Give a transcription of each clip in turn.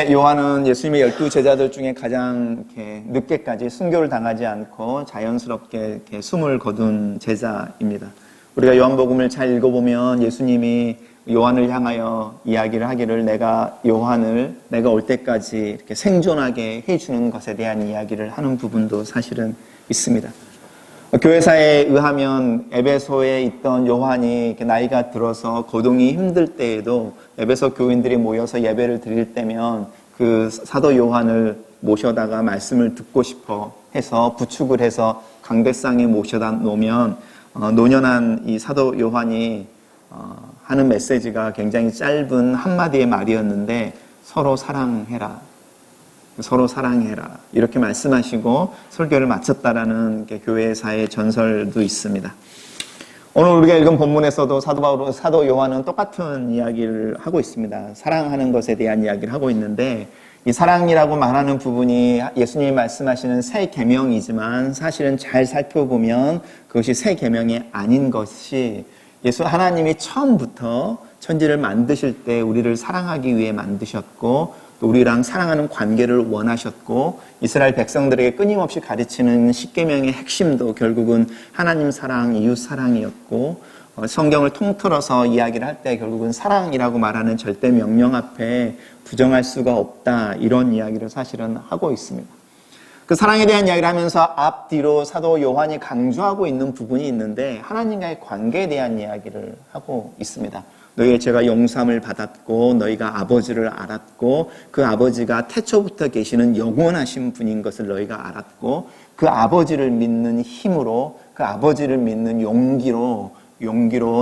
요한은 예수님의 12 제자들 중에 가장 이렇게 늦게까지 순교를 당하지 않고 자연스럽게 이렇게 숨을 거둔 제자입니다. 우리가 요한복음을 잘 읽어보면 예수님이 요한을 향하여 이야기를 하기를 내가 요한을 내가 올 때까지 이렇게 생존하게 해주는 것에 대한 이야기를 하는 부분도 사실은 있습니다. 교회사에 의하면 에베소에 있던 요한이 나이가 들어서 거동이 힘들 때에도 에베소 교인들이 모여서 예배를 드릴 때면 그 사도 요한을 모셔다가 말씀을 듣고 싶어 해서 부축을 해서 강대상에 모셔다 놓으면 노년한 이 사도 요한이 하는 메시지가 굉장히 짧은 한마디의 말이었는데 서로 사랑해라. 서로 사랑해라. 이렇게 말씀하시고 설교를 마쳤다라는 교회사의 전설도 있습니다. 오늘 우리가 읽은 본문에서도 사도 요한은 똑같은 이야기를 하고 있습니다. 사랑하는 것에 대한 이야기를 하고 있는데 이 사랑이라고 말하는 부분이 예수님이 말씀하시는 새 계명이지만 사실은 잘 살펴보면 그것이 새 계명이 아닌 것이 하나님이 처음부터 천지를 만드실 때 우리를 사랑하기 위해 만드셨고 또 우리랑 사랑하는 관계를 원하셨고 이스라엘 백성들에게 끊임없이 가르치는 십계명의 핵심도 결국은 하나님 사랑, 이웃 사랑이었고 성경을 통틀어서 이야기를 할 때 결국은 사랑이라고 말하는 절대 명령 앞에 부정할 수가 없다 이런 이야기를 사실은 하고 있습니다. 그 사랑에 대한 이야기를 하면서 앞뒤로 사도 요한이 강조하고 있는 부분이 있는데 하나님과의 관계에 대한 이야기를 하고 있습니다. 너희의 죄가 용서함을 받았고 너희가 아버지를 알았고 그 아버지가 태초부터 계시는 영원하신 분인 것을 너희가 알았고 그 아버지를 믿는 힘으로 그 아버지를 믿는 용기로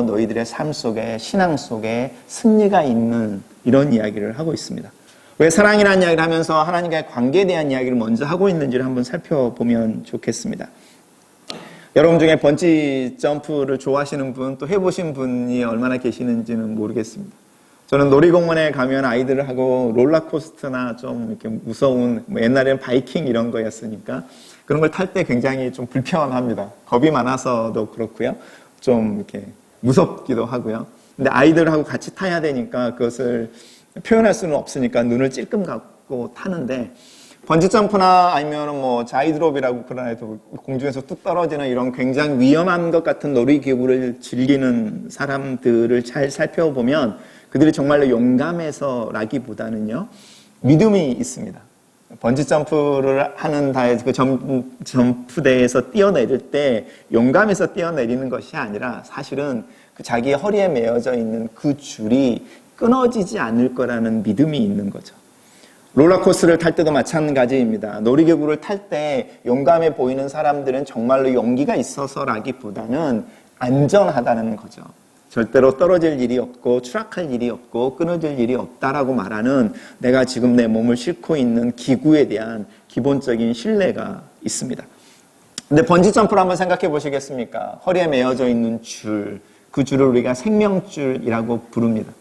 너희들의 삶 속에 신앙 속에 승리가 있는 이런 이야기를 하고 있습니다. 왜 사랑이라는 이야기를 하면서 하나님과의 관계에 대한 이야기를 먼저 하고 있는지를 한번 살펴보면 좋겠습니다. 여러분 중에 번지 점프를 좋아하시는 분, 또 해보신 분이 얼마나 계시는지는 모르겠습니다. 저는 놀이공원에 가면 아이들하고 롤러코스터나 좀 이렇게 무서운, 옛날에는 바이킹 이런 거였으니까 그런 걸 탈 때 굉장히 좀 불편합니다. 겁이 많아서도 그렇고요. 좀 이렇게 무섭기도 하고요. 근데 아이들하고 같이 타야 되니까 그것을 표현할 수는 없으니까 눈을 찔끔 감고 타는데 번지점프나 아니면 자이드롭이라고 그런 애도 공중에서 뚝 떨어지는 이런 굉장히 위험한 것 같은 놀이기구를 즐기는 사람들을 잘 살펴보면 그들이 정말로 용감해서라기보다는요 믿음이 있습니다. 번지점프를 하는 그 점프대에서 뛰어내릴 때 용감해서 뛰어내리는 것이 아니라 사실은 그 자기 허리에 매어져 있는 그 줄이 끊어지지 않을 거라는 믿음이 있는 거죠. 롤러코스터를 탈 때도 마찬가지입니다. 놀이기구를 탈 때 용감해 보이는 사람들은 정말로 용기가 있어서라기보다는 안전하다는 거죠. 절대로 떨어질 일이 없고 추락할 일이 없고 끊어질 일이 없다라고 말하는 내가 지금 내 몸을 싣고 있는 기구에 대한 기본적인 신뢰가 있습니다. 근데 번지점프를 한번 생각해 보시겠습니까? 허리에 매어져 있는 줄, 그 줄을 우리가 생명줄이라고 부릅니다.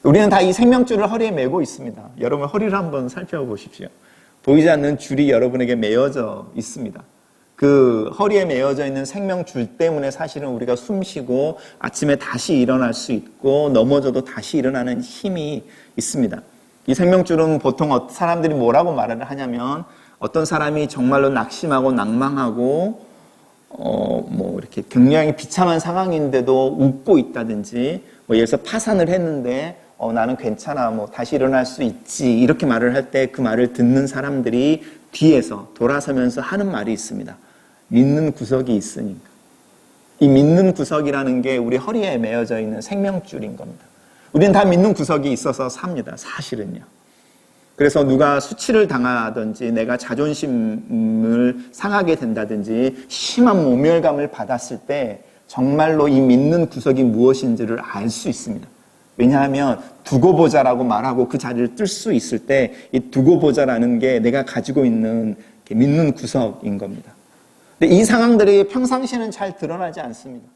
우리는 다 이 생명줄을 허리에 메고 있습니다. 여러분 허리를 한번 살펴보십시오. 보이지 않는 줄이 여러분에게 메어져 있습니다. 그 허리에 메어져 있는 생명줄 때문에 사실은 우리가 숨쉬고 아침에 다시 일어날 수 있고 넘어져도 다시 일어나는 힘이 있습니다. 이 생명줄은 보통 사람들이 뭐라고 말을 하냐면 어떤 사람이 정말로 낙심하고 낭망하고 이렇게 굉장히 비참한 상황인데도 웃고 있다든지 예를 들어서 파산을 했는데 나는 괜찮아, 다시 일어날 수 있지 이렇게 말을 할 때 그 말을 듣는 사람들이 뒤에서 돌아서면서 하는 말이 있습니다. 믿는 구석이 있으니까. 이 믿는 구석이라는 게 우리 허리에 매어져 있는 생명줄인 겁니다. 우리는 다 믿는 구석이 있어서 삽니다. 사실은요. 그래서 누가 수치를 당하든지 내가 자존심을 상하게 된다든지 심한 모멸감을 받았을 때 정말로 이 믿는 구석이 무엇인지를 알 수 있습니다. 왜냐하면 두고 보자라고 말하고 그 자리를 뜰 수 있을 때 이 두고 보자라는 게 내가 가지고 있는 믿는 구석인 겁니다. 근데 이 상황들이 평상시에는 잘 드러나지 않습니다.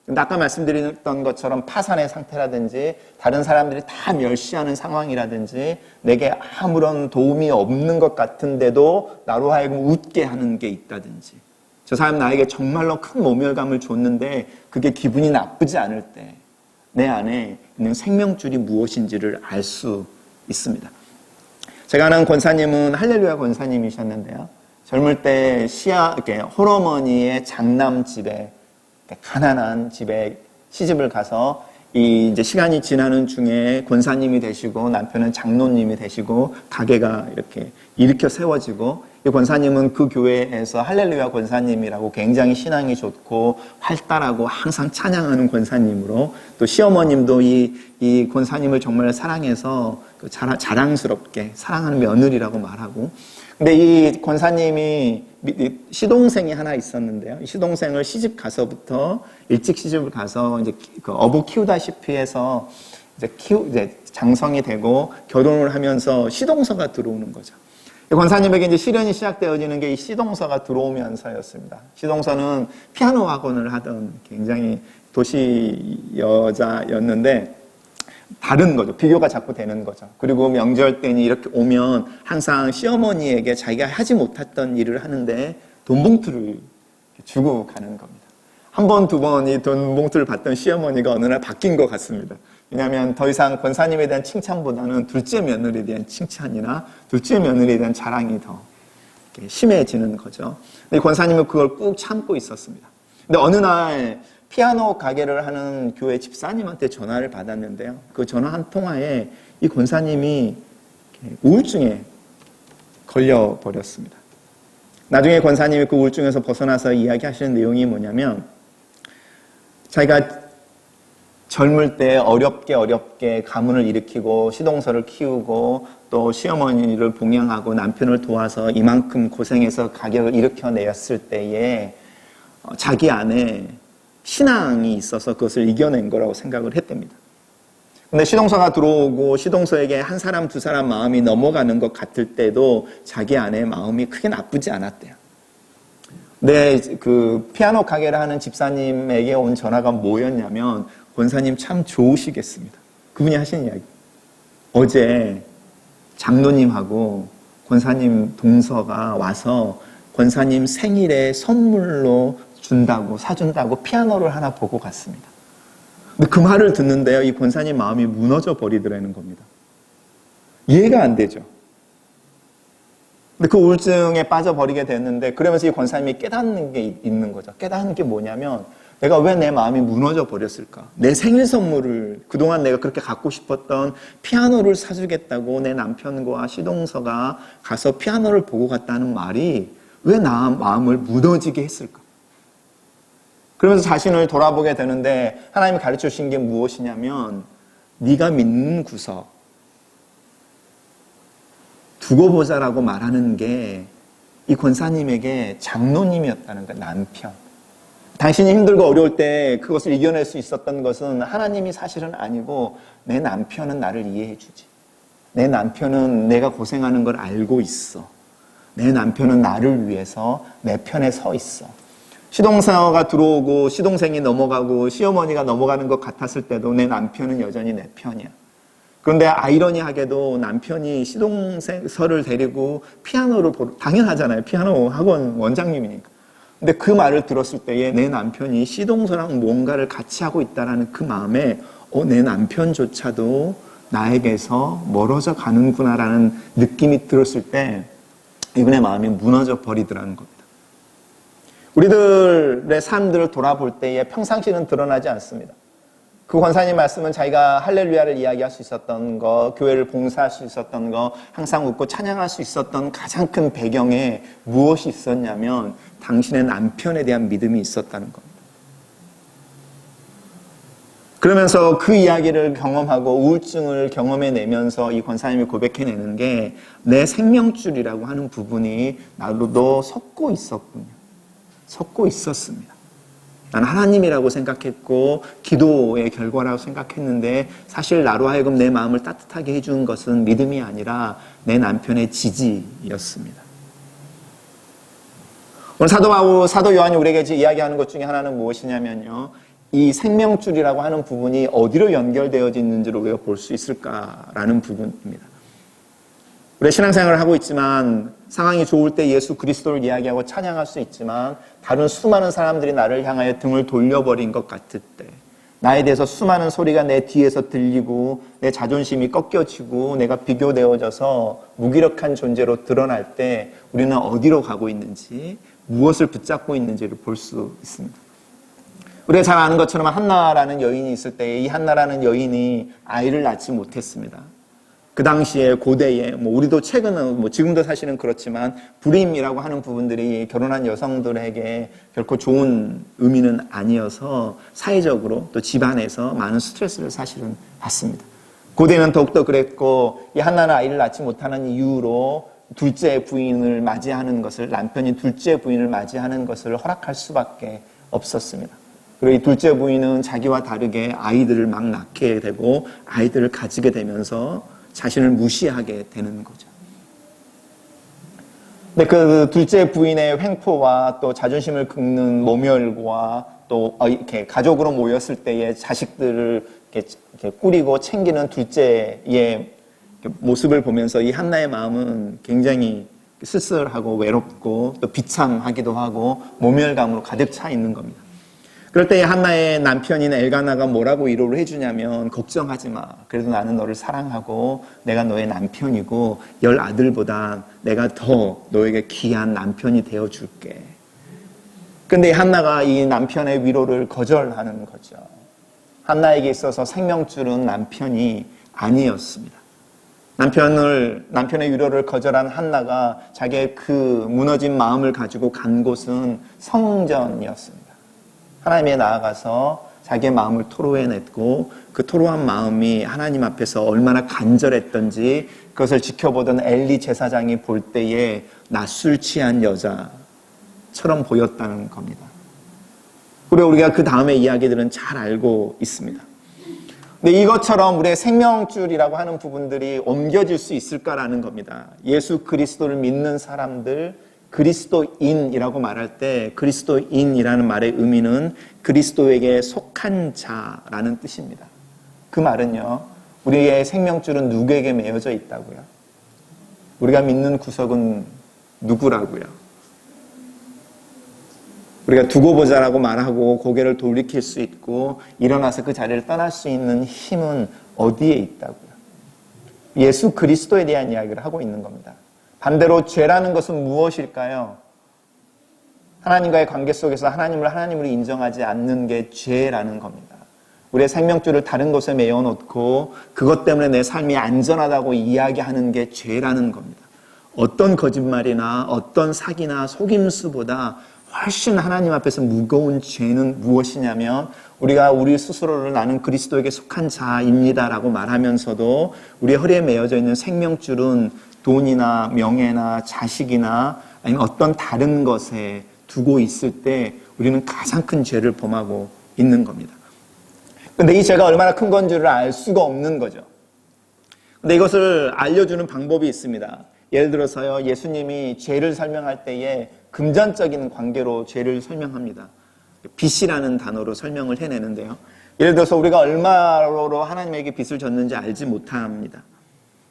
근데 아까 말씀드렸던 것처럼 파산의 상태라든지 다른 사람들이 다 멸시하는 상황이라든지 내게 아무런 도움이 없는 것 같은데도 나로 하여금 웃게 하는 게 있다든지 저 사람 나에게 정말로 큰 모멸감을 줬는데 그게 기분이 나쁘지 않을 때 내 안에 있는 생명줄이 무엇인지를 알 수 있습니다. 제가 아는 권사님은 할렐루야 권사님이셨는데요. 젊을 때 이렇게 홀어머니의 장남 집에, 가난한 집에 시집을 가서 이제 시간이 지나는 중에 권사님이 되시고 남편은 장로님이 되시고 가게가 이렇게 일으켜 세워지고, 이 권사님은 그 교회에서 할렐루야 권사님이라고 굉장히 신앙이 좋고 활달하고 항상 찬양하는 권사님으로, 또 시어머님도 이 권사님을 정말 사랑해서 자랑스럽게 사랑하는 며느리라고 말하고. 근데 이 권사님이 시동생이 하나 있었는데요. 이 시동생을 시집 가서부터 일찍 시집을 가서 이제 그 어부 키우다시피 해서 이제 장성이 되고 결혼을 하면서 시동서가 들어오는 거죠. 권사님에게 이제 시련이 시작되어지는 게 이 시동서가 들어오면서였습니다. 시동서는 피아노 학원을 하던 굉장히 도시 여자였는데 다른 거죠. 비교가 자꾸 되는 거죠. 그리고 명절 때니 이렇게 오면 항상 시어머니에게 자기가 하지 못했던 일을 하는데 돈 봉투를 주고 가는 겁니다. 한 번, 두 번 이 돈 봉투를 받던 시어머니가 어느 날 바뀐 것 같습니다. 왜냐하면 더 이상 권사님에 대한 칭찬보다는 둘째 며느리에 대한 칭찬이나 둘째 며느리에 대한 자랑이 더 심해지는 거죠. 근데 권사님은 그걸 꾹 참고 있었습니다. 근데 어느 날 피아노 가게를 하는 교회 집사님한테 전화를 받았는데요. 그 전화 한 통화에 이 권사님이 우울증에 걸려버렸습니다. 나중에 권사님이 그 우울증에서 벗어나서 이야기하시는 내용이 뭐냐면, 자기가 젊을 때 어렵게 가문을 일으키고 시동서를 키우고 또 시어머니를 봉양하고 남편을 도와서 이만큼 고생해서 가격을 일으켜냈을 때에 자기 안에 신앙이 있어서 그것을 이겨낸 거라고 생각을 했답니다. 근데 시동서가 들어오고 시동서에게 한 사람 두 사람 마음이 넘어가는 것 같을 때도 자기 안에 마음이 크게 나쁘지 않았대요. 근데 그 피아노 가게를 하는 집사님에게 온 전화가 뭐였냐면, 권사님 참 좋으시겠습니다. 그분이 하신 이야기. 어제 장로님하고 권사님 동서가 와서 권사님 생일에 선물로 사준다고 피아노를 하나 보고 갔습니다. 근데 그 말을 듣는데요, 이 권사님 마음이 무너져 버리더라는 겁니다. 이해가 안 되죠. 근데 그 우울증에 빠져버리게 됐는데, 그러면서 이 권사님이 깨닫는 게 있는 거죠. 깨닫는 게 뭐냐면, 내가 왜 내 마음이 무너져 버렸을까? 내 생일 선물을, 그동안 내가 그렇게 갖고 싶었던 피아노를 사주겠다고 내 남편과 시동서가 가서 피아노를 보고 갔다는 말이 왜 나 마음을 무너지게 했을까? 그러면서 자신을 돌아보게 되는데, 하나님이 가르쳐 주신 게 무엇이냐면, 네가 믿는 구석 두고 보자라고 말하는 게 이 권사님에게 장로님이었다는 거예요. 남편. 당신이 힘들고 어려울 때 그것을 이겨낼 수 있었던 것은 하나님이 사실은 아니고, 내 남편은 나를 이해해 주지. 내 남편은 내가 고생하는 걸 알고 있어. 내 남편은 나를 위해서 내 편에 서 있어. 시동서가 들어오고 시동생이 넘어가고 시어머니가 넘어가는 것 같았을 때도 내 남편은 여전히 내 편이야. 그런데 아이러니하게도 남편이 시동서를 데리고 피아노를 당연하잖아요. 피아노 학원 원장님이니까. 근데 그 말을 들었을 때에 내 남편이 시동서랑 뭔가를 같이 하고 있다는 그 마음에 내 남편조차도 나에게서 멀어져 가는구나라는 느낌이 들었을 때 이분의 마음이 무너져 버리더라는 겁니다. 우리들의 삶들을 돌아볼 때에 평상시는 드러나지 않습니다. 그 권사님 말씀은 자기가 할렐루야를 이야기할 수 있었던 거, 교회를 봉사할 수 있었던 거, 항상 웃고 찬양할 수 있었던 가장 큰 배경에 무엇이 있었냐면 당신의 남편에 대한 믿음이 있었다는 겁니다. 그러면서 그 이야기를 경험하고 우울증을 경험해내면서 이 권사님이 고백해내는 게, 내 생명줄이라고 하는 부분이 나로도 섞고 있었군요. 섞고 있었습니다. 난 하나님이라고 생각했고 기도의 결과라고 생각했는데, 사실 나로 하여금 내 마음을 따뜻하게 해준 것은 믿음이 아니라 내 남편의 지지였습니다. 오늘 사도 요한이 우리에게 이야기하는 것 중에 하나는 무엇이냐면요, 이 생명줄이라고 하는 부분이 어디로 연결되어져 있는지를 우리가 볼 수 있을까라는 부분입니다. 우리가 신앙생활을 하고 있지만, 상황이 좋을 때 예수 그리스도를 이야기하고 찬양할 수 있지만, 다른 수많은 사람들이 나를 향하여 등을 돌려버린 것 같을 때, 나에 대해서 수많은 소리가 내 뒤에서 들리고 내 자존심이 꺾여지고 내가 비교되어져서 무기력한 존재로 드러날 때 우리는 어디로 가고 있는지, 무엇을 붙잡고 있는지를 볼 수 있습니다. 우리가 잘 아는 것처럼 한나라는 여인이 있을 때 이 한나라는 여인이 아이를 낳지 못했습니다. 그 당시에 고대에 우리도 최근은 지금도 사실은 그렇지만 불임이라고 하는 부분들이 결혼한 여성들에게 결코 좋은 의미는 아니어서 사회적으로 또 집안에서 많은 스트레스를 사실은 받습니다. 고대는 더욱더 그랬고 이 한나는 아이를 낳지 못하는 이유로 둘째 부인을 맞이하는 것을, 남편이 둘째 부인을 맞이하는 것을 허락할 수밖에 없었습니다. 그리고 이 둘째 부인은 자기와 다르게 아이들을 막 낳게 되고 아이들을 가지게 되면서 자신을 무시하게 되는 거죠. 근데 그 둘째 부인의 횡포와 또 자존심을 긁는 모멸과 또 이렇게 가족으로 모였을 때의 자식들을 이렇게 꾸리고 챙기는 둘째의 모습을 보면서 이 한나의 마음은 굉장히 쓸쓸하고 외롭고 또 비참하기도 하고 모멸감으로 가득 차 있는 겁니다. 그럴 때 한나의 남편인 엘가나가 뭐라고 위로를 해주냐면, 걱정하지 마. 그래도 나는 너를 사랑하고 내가 너의 남편이고 10 아들보다 내가 더 너에게 귀한 남편이 되어줄게. 근데 한나가 이 남편의 위로를 거절하는 거죠. 한나에게 있어서 생명줄은 남편이 아니었습니다. 남편의 위로를 거절한 한나가 자기의 그 무너진 마음을 가지고 간 곳은 성전이었습니다. 하나님에 나아가서 자기의 마음을 토로해냈고 그 토로한 마음이 하나님 앞에서 얼마나 간절했던지 그것을 지켜보던 엘리 제사장이 볼 때에 낮술 취한 여자처럼 보였다는 겁니다. 그리고 우리가 그 다음의 이야기들은 잘 알고 있습니다. 근데 이것처럼 우리의 생명줄이라고 하는 부분들이 옮겨질 수 있을까라는 겁니다. 예수 그리스도를 믿는 사람들, 그리스도인이라고 말할 때 그리스도인이라는 말의 의미는 그리스도에게 속한 자라는 뜻입니다. 그 말은요, 우리의 생명줄은 누구에게 매여져 있다고요? 우리가 믿는 구석은 누구라고요? 우리가 두고 보자라고 말하고 고개를 돌이킬 수 있고 일어나서 그 자리를 떠날 수 있는 힘은 어디에 있다고요? 예수 그리스도에 대한 이야기를 하고 있는 겁니다. 반대로 죄라는 것은 무엇일까요? 하나님과의 관계 속에서 하나님으로 인정하지 않는 게 죄라는 겁니다. 우리의 생명줄을 다른 곳에 메어놓고 그것 때문에 내 삶이 안전하다고 이야기하는 게 죄라는 겁니다. 어떤 거짓말이나 어떤 사기나 속임수보다 훨씬 하나님 앞에서 무거운 죄는 무엇이냐면 우리가 우리 스스로를 나는 그리스도에게 속한 자입니다라고 말하면서도 우리 허리에 메어져 있는 생명줄은 돈이나 명예나 자식이나 아니면 어떤 다른 것에 두고 있을 때 우리는 가장 큰 죄를 범하고 있는 겁니다. 근데 이 죄가 얼마나 큰 건지를 알 수가 없는 거죠. 근데 이것을 알려주는 방법이 있습니다. 예를 들어서요, 예수님이 죄를 설명할 때에 금전적인 관계로 죄를 설명합니다. 빚이라는 단어로 설명을 해내는데요. 예를 들어서 우리가 얼마로 하나님에게 빚을 졌는지 알지 못합니다.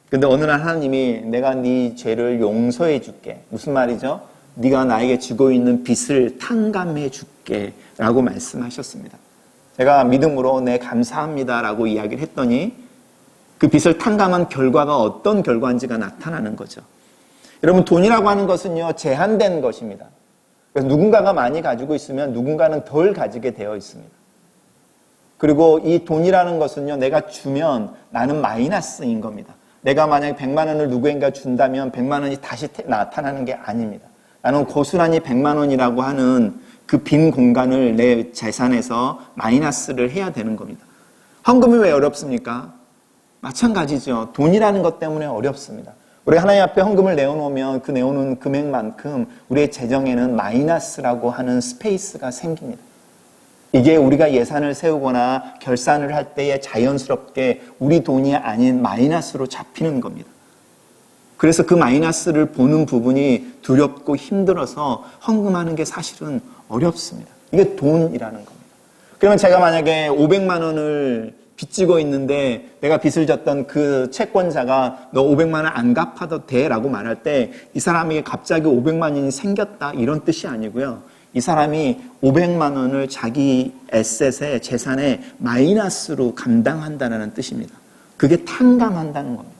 근데 어느 날 하나님이 내가 네 죄를 용서해 줄게. 무슨 말이죠? 네가 나에게 지고 있는 빚을 탕감해 줄게 라고 말씀하셨습니다. 제가 믿음으로 네 감사합니다 라고 이야기를 했더니 그 빚을 탕감한 결과가 어떤 결과인지가 나타나는 거죠. 여러분, 돈이라고 하는 것은요, 제한된 것입니다. 그래서 누군가가 많이 가지고 있으면 누군가는 덜 가지게 되어 있습니다. 그리고 이 돈이라는 것은요, 내가 주면 나는 마이너스인 겁니다. 내가 만약에 100만 원을 누구인가 준다면 100만 원이 다시 나타나는 게 아닙니다. 나는 고스란히 100만 원이라고 하는 그 빈 공간을 내 재산에서 마이너스를 해야 되는 겁니다. 헌금이 왜 어렵습니까? 마찬가지죠. 돈이라는 것 때문에 어렵습니다. 우리가 하나님 앞에 헌금을 내어놓으면 그 내어놓은 금액만큼 우리의 재정에는 마이너스라고 하는 스페이스가 생깁니다. 이게 우리가 예산을 세우거나 결산을 할 때에 자연스럽게 우리 돈이 아닌 마이너스로 잡히는 겁니다. 그래서 그 마이너스를 보는 부분이 두렵고 힘들어서 헌금하는 게 사실은 어렵습니다. 이게 돈이라는 겁니다. 그러면 제가 만약에 500만 원을 빚지고 있는데 내가 빚을 졌던 그 채권자가 너 500만 원 안 갚아도 돼 라고 말할 때 이 사람에게 갑자기 500만 원이 생겼다 이런 뜻이 아니고요. 이 사람이 500만 원을 자기 에셋의 재산의 마이너스로 감당한다는 뜻입니다. 그게 탕감한다는 겁니다.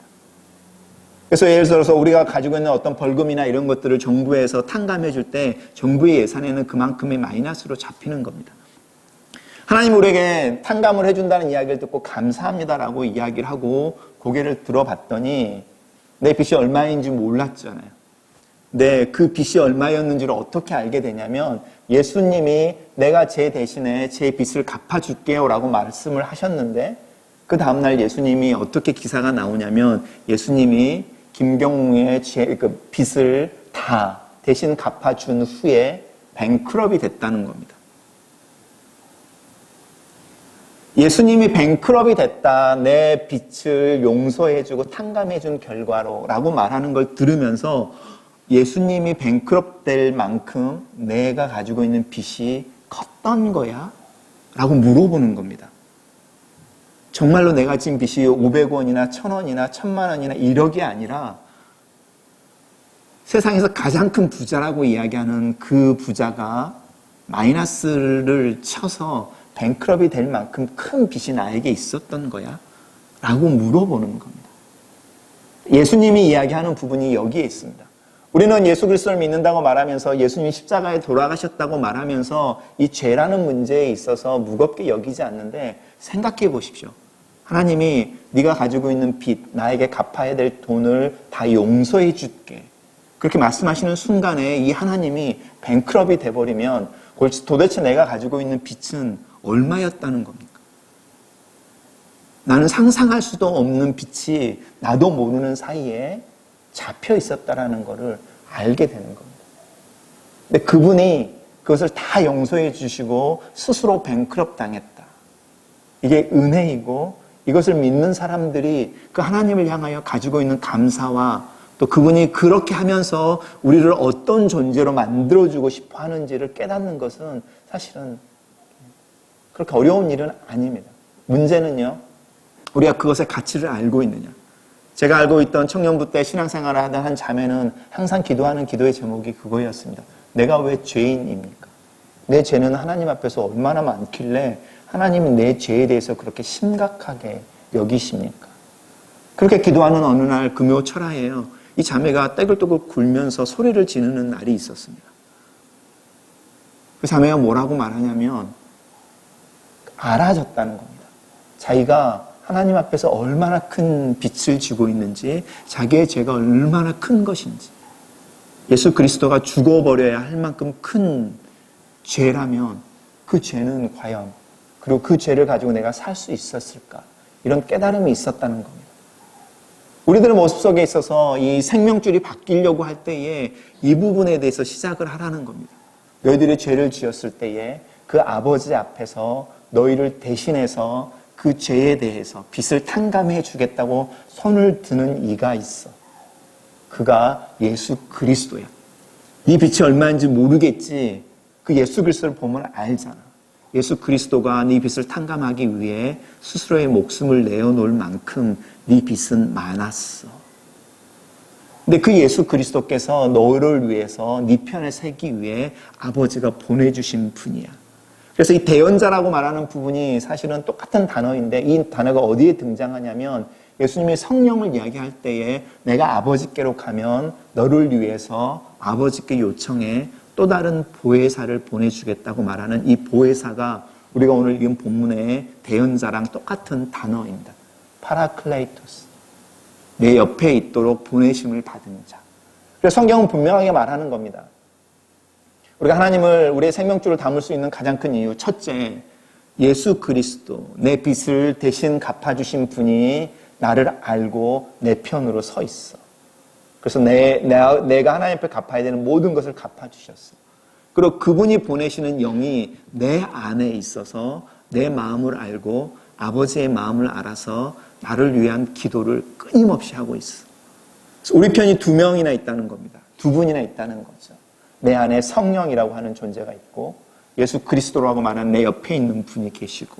그래서 예를 들어서 우리가 가지고 있는 어떤 벌금이나 이런 것들을 정부에서 탕감해 줄 때 정부의 예산에는 그만큼의 마이너스로 잡히는 겁니다. 하나님 우리에게 탕감을 해준다는 이야기를 듣고 감사합니다라고 이야기를 하고 고개를 들어봤더니 내 빚이 얼마인지 몰랐잖아요. 근데 그 빚이 얼마였는지를 어떻게 알게 되냐면 예수님이 내가 제 대신에 제 빚을 갚아줄게요 라고 말씀을 하셨는데 그 다음날 예수님이 어떻게 기사가 나오냐면 예수님이 김경무의 그 빚을 다 대신 갚아준 후에 뱅크럽이 됐다는 겁니다. 예수님이 뱅크럽이 됐다, 내 빚을 용서해주고 탕감해준 결과로 라고 말하는 걸 들으면서 예수님이 뱅크럽 될 만큼 내가 가지고 있는 빚이 컸던 거야? 라고 물어보는 겁니다. 정말로 내가 지금 빚이 500원이나 1000원이나 1000만 원이나 1억이 아니라 세상에서 가장 큰 부자라고 이야기하는 그 부자가 마이너스를 쳐서 뱅크럽이 될 만큼 큰 빚이 나에게 있었던 거야? 라고 물어보는 겁니다. 예수님이 이야기하는 부분이 여기에 있습니다. 우리는 예수 그리스도를 믿는다고 말하면서 예수님이 십자가에 돌아가셨다고 말하면서 이 죄라는 문제에 있어서 무겁게 여기지 않는데 생각해 보십시오. 하나님이 네가 가지고 있는 빚, 나에게 갚아야 될 돈을 다 용서해 줄게. 그렇게 말씀하시는 순간에 이 하나님이 뱅크럽이 돼버리면 도대체 내가 가지고 있는 빚은 얼마였다는 겁니까? 나는 상상할 수도 없는 빚이 나도 모르는 사이에 잡혀 있었다라는 것을 알게 되는 겁니다. 근데 그분이 그것을 다 용서해 주시고 스스로 뱅크럽 당했다. 이게 은혜이고 이것을 믿는 사람들이 그 하나님을 향하여 가지고 있는 감사와 또 그분이 그렇게 하면서 우리를 어떤 존재로 만들어주고 싶어 하는지를 깨닫는 것은 사실은 그렇게 어려운 일은 아닙니다. 문제는요, 우리가 그것의 가치를 알고 있느냐. 제가 알고 있던 청년부 때 신앙생활을 하던 한 자매는 항상 기도하는 기도의 제목이 그거였습니다. 내가 왜 죄인입니까? 내 죄는 하나님 앞에서 얼마나 많길래 하나님이 내 죄에 대해서 그렇게 심각하게 여기십니까? 그렇게 기도하는 어느 날 금요 철야에요. 이 자매가 떼글떼글 굴면서 소리를 지르는 날이 있었습니다. 그 자매가 뭐라고 말하냐면 알아졌다는 겁니다. 자기가 하나님 앞에서 얼마나 큰 빚을 지고 있는지, 자기의 죄가 얼마나 큰 것인지, 예수 그리스도가 죽어버려야 할 만큼 큰 죄라면 그 죄는 과연, 그리고 그 죄를 가지고 내가 살 수 있었을까? 이런 깨달음이 있었다는 겁니다. 우리들의 모습 속에 있어서 이 생명줄이 바뀌려고 할 때에 이 부분에 대해서 시작을 하라는 겁니다. 너희들이 죄를 지었을 때에 그 아버지 앞에서 너희를 대신해서 그 죄에 대해서 빚을 탕감해 주겠다고 손을 드는 이가 있어. 그가 예수 그리스도야. 네 빚이 얼마인지 모르겠지. 그 예수 그리스도를 보면 알잖아. 예수 그리스도가 네 빚을 탕감하기 위해 스스로의 목숨을 내어놓을 만큼 네 빚은 많았어. 근데 그 예수 그리스도께서 너를 위해서 네 편에 서기 위해 아버지가 보내주신 분이야. 그래서 이 대언자라고 말하는 부분이 사실은 똑같은 단어인데 이 단어가 어디에 등장하냐면 예수님이 성령을 이야기할 때에 내가 아버지께로 가면 너를 위해서 아버지께 요청해 또 다른 보혜사를 보내주겠다고 말하는 이 보혜사가 우리가 오늘 읽은 본문의 대언자랑 똑같은 단어입니다. 파라클레이토스. 내 옆에 있도록 보내심을 받은 자. 그래서 성경은 분명하게 말하는 겁니다. 우리가 하나님을 우리의 생명줄을 담을 수 있는 가장 큰 이유, 첫째, 예수 그리스도, 내 빚을 대신 갚아주신 분이 나를 알고 내 편으로 서 있어. 그래서 내가 하나님 앞에 갚아야 되는 모든 것을 갚아주셨어. 그리고 그분이 보내시는 영이 내 안에 있어서 내 마음을 알고 아버지의 마음을 알아서 나를 위한 기도를 끊임없이 하고 있어. 우리 편이 2명이나 있다는 겁니다. 2분이나 있다는 거죠. 내 안에 성령이라고 하는 존재가 있고 예수 그리스도라고 말하는 내 옆에 있는 분이 계시고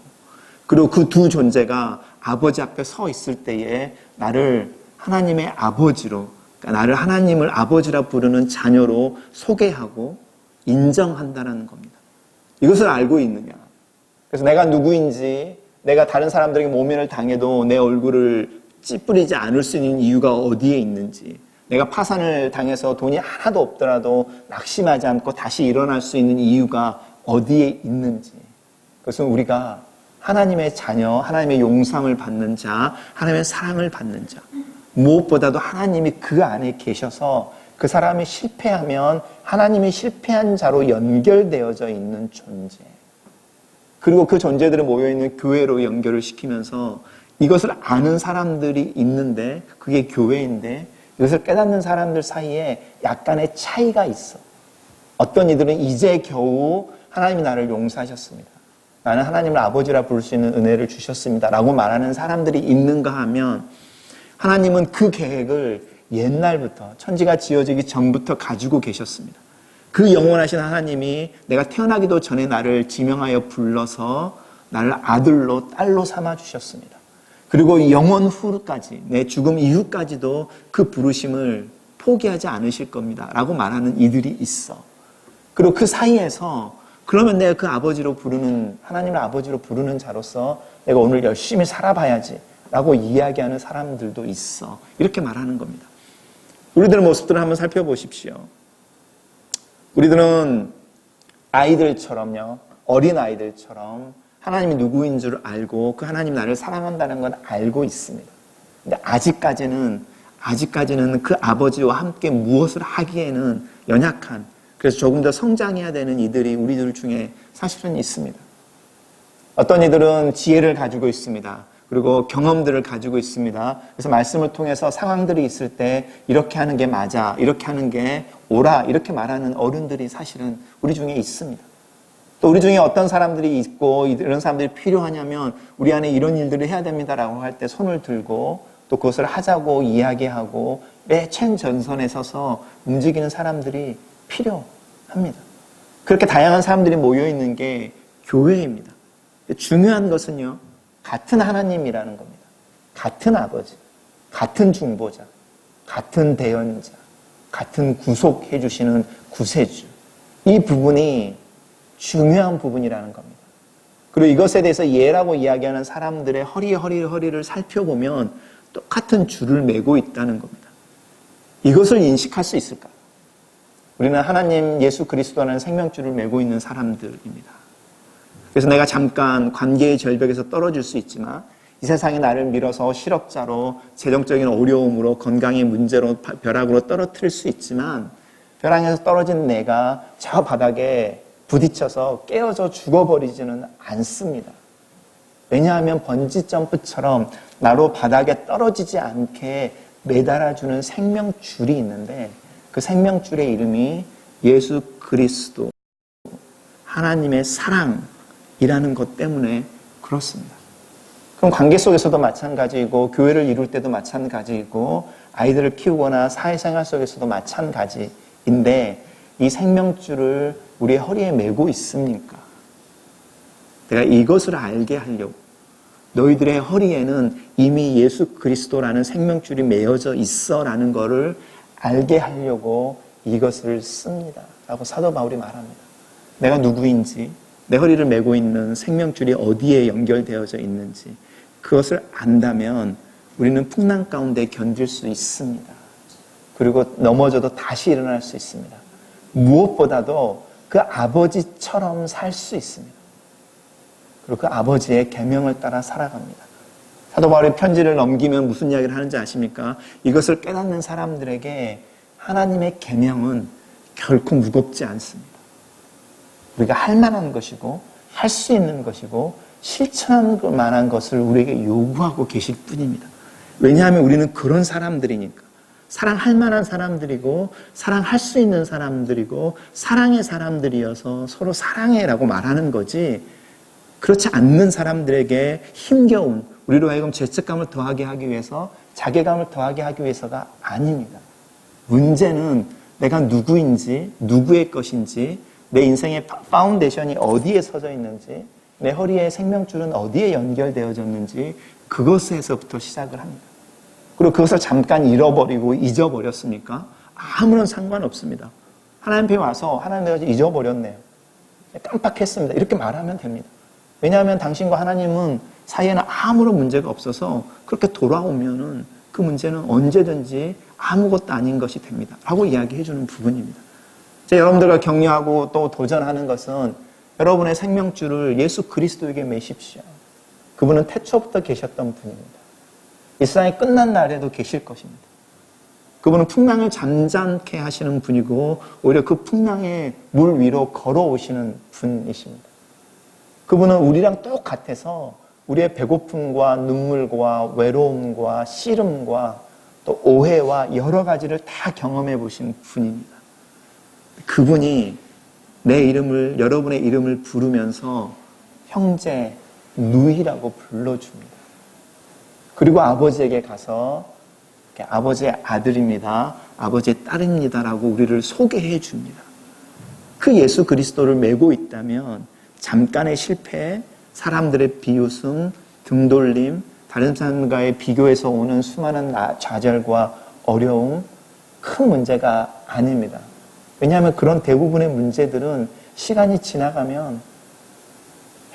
그리고 그 두 존재가 아버지 앞에 서 있을 때에 나를 하나님의 아버지로, 그러니까 나를 하나님을 아버지라 부르는 자녀로 소개하고 인정한다는 겁니다. 이것을 알고 있느냐. 그래서 내가 누구인지, 내가 다른 사람들에게 모면을 당해도 내 얼굴을 찌푸리지 않을 수 있는 이유가 어디에 있는지, 내가 파산을 당해서 돈이 하나도 없더라도 낙심하지 않고 다시 일어날 수 있는 이유가 어디에 있는지, 그것은 우리가 하나님의 자녀, 하나님의 용서함을 받는 자, 하나님의 사랑을 받는 자, 무엇보다도 하나님이 그 안에 계셔서 그 사람이 실패하면 하나님이 실패한 자로 연결되어져 있는 존재, 그리고 그 존재들이 모여있는 교회로 연결을 시키면서 이것을 아는 사람들이 있는데, 그게 교회인데 이것을 깨닫는 사람들 사이에 약간의 차이가 있어. 어떤 이들은 이제 겨우 하나님이 나를 용서하셨습니다, 나는 하나님을 아버지라 부를 수 있는 은혜를 주셨습니다 라고 말하는 사람들이 있는가 하면, 하나님은 그 계획을 옛날부터, 천지가 지어지기 전부터 가지고 계셨습니다. 그 영원하신 하나님이 내가 태어나기도 전에 나를 지명하여 불러서 나를 아들로 딸로 삼아 주셨습니다. 그리고 영원 후까지, 내 죽음 이후까지도 그 부르심을 포기하지 않으실 겁니다 라고 말하는 이들이 있어. 그리고 그 사이에서 그러면 내가 그 아버지로 부르는, 하나님을 아버지로 부르는 자로서 내가 오늘 열심히 살아봐야지 라고 이야기하는 사람들도 있어. 이렇게 말하는 겁니다. 우리들의 모습들을 한번 살펴보십시오. 우리들은 아이들처럼요, 어린 아이들처럼 하나님이 누구인 줄 알고 그 하나님 나를 사랑한다는 건 알고 있습니다. 근데 아직까지는 그 아버지와 함께 무엇을 하기에는 연약한, 그래서 조금 더 성장해야 되는 이들이 우리들 중에 사실은 있습니다. 어떤 이들은 지혜를 가지고 있습니다. 그리고 경험들을 가지고 있습니다. 그래서 말씀을 통해서 상황들이 있을 때 이렇게 하는 게 맞아, 이렇게 하는 게 옳아, 이렇게 말하는 어른들이 사실은 우리 중에 있습니다. 또 우리 중에 어떤 사람들이 있고 이런 사람들이 필요하냐면, 우리 안에 이런 일들을 해야 됩니다라고 할 때 손을 들고 또 그것을 하자고 이야기하고 매 최전선에 서서 움직이는 사람들이 필요합니다. 그렇게 다양한 사람들이 모여있는 게 교회입니다. 중요한 것은요, 같은 하나님이라는 겁니다. 같은 아버지, 같은 중보자, 같은 대언자, 같은 구속해 주시는 구세주, 이 부분이 중요한 부분이라는 겁니다. 그리고 이것에 대해서 예라고 이야기하는 사람들의 허리를 살펴보면 똑같은 줄을 매고 있다는 겁니다. 이것을 인식할 수 있을까? 우리는 하나님 예수 그리스도라는 생명줄을 매고 있는 사람들입니다. 그래서 내가 잠깐 관계의 절벽에서 떨어질 수 있지만, 이 세상이 나를 밀어서 실업자로, 재정적인 어려움으로, 건강의 문제로, 벼락으로 떨어뜨릴 수 있지만, 벼락에서 떨어진 내가 저 바닥에 부딪혀서 깨어져 죽어버리지는 않습니다. 왜냐하면 번지점프처럼 나로 바닥에 떨어지지 않게 매달아주는 생명줄이 있는데, 그 생명줄의 이름이 예수 그리스도, 하나님의 사랑이라는 것 때문에 그렇습니다. 그럼 관계 속에서도 마찬가지이고, 교회를 이룰 때도 마찬가지이고, 아이들을 키우거나 사회생활 속에서도 마찬가지인데, 이 생명줄을 우리의 허리에 메고 있습니까? 내가 이것을 알게 하려고, 너희들의 허리에는 이미 예수 그리스도라는 생명줄이 메어져 있어 라는 것을 알게 하려고 이것을 씁니다 라고 사도 바울이 말합니다. 내가 누구인지, 내 허리를 메고 있는 생명줄이 어디에 연결되어져 있는지, 그것을 안다면 우리는 풍랑 가운데 견딜 수 있습니다. 그리고 넘어져도 다시 일어날 수 있습니다. 무엇보다도 그 아버지처럼 살 수 있습니다. 그리고 그 아버지의 계명을 따라 살아갑니다. 사도 바울이 편지를 넘기면 무슨 이야기를 하는지 아십니까? 이것을 깨닫는 사람들에게 하나님의 계명은 결코 무겁지 않습니다. 우리가 할 만한 것이고, 할 수 있는 것이고, 실천할 만한 것을 우리에게 요구하고 계실 뿐입니다. 왜냐하면 우리는 그런 사람들이니까. 사랑할 만한 사람들이고, 사랑할 수 있는 사람들이고, 사랑의 사람들이어서 서로 사랑해라고 말하는 거지, 그렇지 않는 사람들에게 힘겨운, 우리로 하여금 죄책감을 더하게 하기 위해서, 자괴감을 더하게 하기 위해서가 아닙니다. 문제는 내가 누구인지, 누구의 것인지, 내 인생의 파운데이션이 어디에 서져 있는지, 내 허리의 생명줄은 어디에 연결되어졌는지, 그것에서부터 시작을 합니다. 그리고 그것을 잠깐 잃어버리고 잊어버렸습니까? 아무런 상관없습니다. 하나님 앞에 와서 하나님 내가 잊어버렸네요. 깜빡했습니다. 이렇게 말하면 됩니다. 왜냐하면 당신과 하나님은 사이에는 아무런 문제가 없어서 그렇게 돌아오면은 그 문제는 언제든지 아무것도 아닌 것이 됩니다. 라고 이야기해 주는 부분입니다. 여러분들과 격려하고 또 도전하는 것은 여러분의 생명줄을 예수 그리스도에게 매십시오. 그분은 태초부터 계셨던 분입니다. 이 세상이 끝난 날에도 계실 것입니다. 그분은 풍랑을 잠잠케 하시는 분이고 오히려 그 풍랑의 물 위로 걸어오시는 분이십니다. 그분은 우리랑 똑같아서 우리의 배고픔과 눈물과 외로움과 씨름과 또 오해와 여러 가지를 다 경험해 보신 분입니다. 그분이 내 이름을, 여러분의 이름을 부르면서 형제, 누이라고 불러줍니다. 그리고 아버지에게 가서 아버지의 아들입니다. 아버지의 딸입니다라고 우리를 소개해 줍니다. 그 예수 그리스도를 메고 있다면 잠깐의 실패, 사람들의 비웃음, 등돌림, 다른 사람과의 비교에서 오는 수많은 좌절과 어려움, 큰 문제가 아닙니다. 왜냐하면 그런 대부분의 문제들은 시간이 지나가면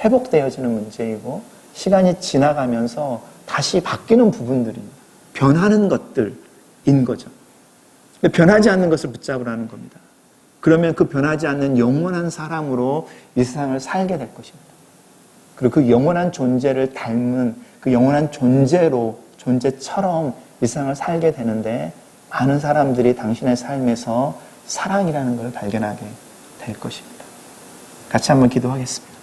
회복되어지는 문제이고 시간이 지나가면서 다시 바뀌는 부분들입니다. 변하는 것들인 거죠. 변하지 않는 것을 붙잡으라는 겁니다. 그러면 그 변하지 않는 영원한 사람으로 이 세상을 살게 될 것입니다. 그리고 그 영원한 존재를 닮은 그 영원한 존재처럼 이 세상을 살게 되는데 많은 사람들이 당신의 삶에서 사랑이라는 걸 발견하게 될 것입니다. 같이 한번 기도하겠습니다.